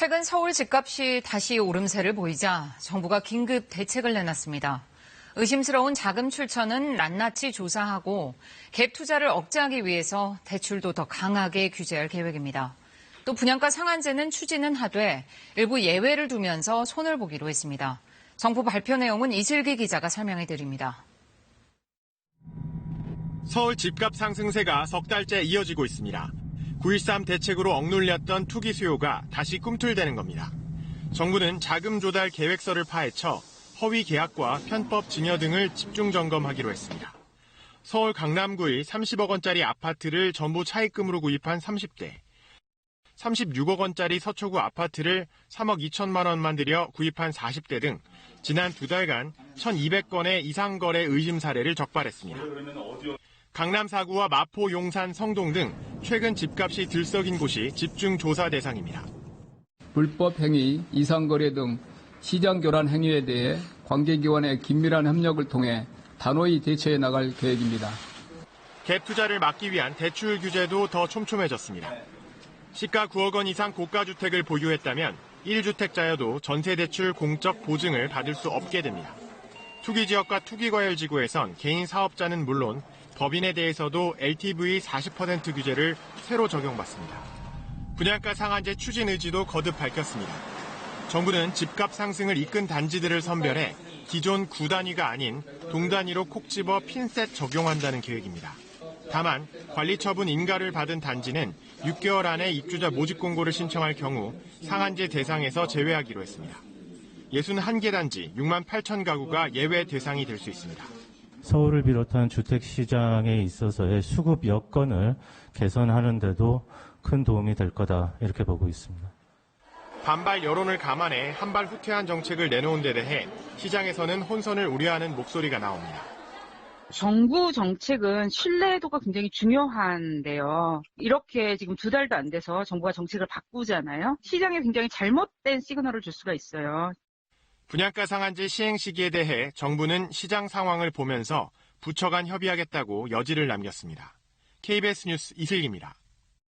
최근 서울 집값이 다시 오름세를 보이자 정부가 긴급 대책을 내놨습니다. 의심스러운 자금 출처는 낱낱이 조사하고 갭 투자를 억제하기 위해서 대출도 더 강하게 규제할 계획입니다. 또 분양가 상한제는 추진은 하되 일부 예외를 두면서 손을 보기로 했습니다. 정부 발표 내용은 이슬기 기자가 설명해 드립니다. 서울 집값 상승세가 석 달째 이어지고 있습니다. 9.13 대책으로 억눌렸던 투기 수요가 다시 꿈틀대는 겁니다. 정부는 자금 조달 계획서를 파헤쳐 허위 계약과 편법 증여 등을 집중 점검하기로 했습니다. 서울 강남구의 30억 원짜리 아파트를 전부 차입금으로 구입한 30대, 36억 원짜리 서초구 아파트를 3억 2천만 원만 들여 구입한 40대 등 지난 2달간 1,200건의 이상 거래 의심 사례를 적발했습니다. 강남 4구와 마포, 용산, 성동 등 최근 집값이 들썩인 곳이 집중 조사 대상입니다. 불법 행위, 이상거래 등 시장 교란 행위에 대해 관계기관의 긴밀한 협력을 통해 단호히 대처해 나갈 계획입니다. 갭 투자를 막기 위한 대출 규제도 더 촘촘해졌습니다. 시가 9억 원 이상 고가주택을 보유했다면 1주택자여도 전세대출 공적 보증을 받을 수 없게 됩니다. 투기지역과 투기과열지구에선 개인 사업자는 물론 법인에 대해서도 LTV 40% 규제를 새로 적용받습니다. 분양가 상한제 추진 의지도 거듭 밝혔습니다. 정부는 집값 상승을 이끈 단지들을 선별해 기존 구단위가 아닌 동단위로 콕 집어 핀셋 적용한다는 계획입니다. 다만 관리 처분 인가를 받은 단지는 6개월 안에 입주자 모집 공고를 신청할 경우 상한제 대상에서 제외하기로 했습니다. 61개 단지 6만 8천 가구가 예외 대상이 될 수 있습니다. 서울을 비롯한 주택시장에 있어서의 수급 여건을 개선하는 데도 큰 도움이 될 거다 이렇게 보고 있습니다. 반발 여론을 감안해 한발 후퇴한 정책을 내놓은 데 대해 시장에서는 혼선을 우려하는 목소리가 나옵니다. 정부 정책은 신뢰도가 굉장히 중요한데요. 이렇게 지금 2달도 안 돼서 정부가 정책을 바꾸잖아요. 시장에 굉장히 잘못된 시그널을 줄 수가 있어요. 분양가 상한제 시행 시기에 대해 정부는 시장 상황을 보면서 부처 간 협의하겠다고 여지를 남겼습니다. KBS 뉴스 이슬기입니다.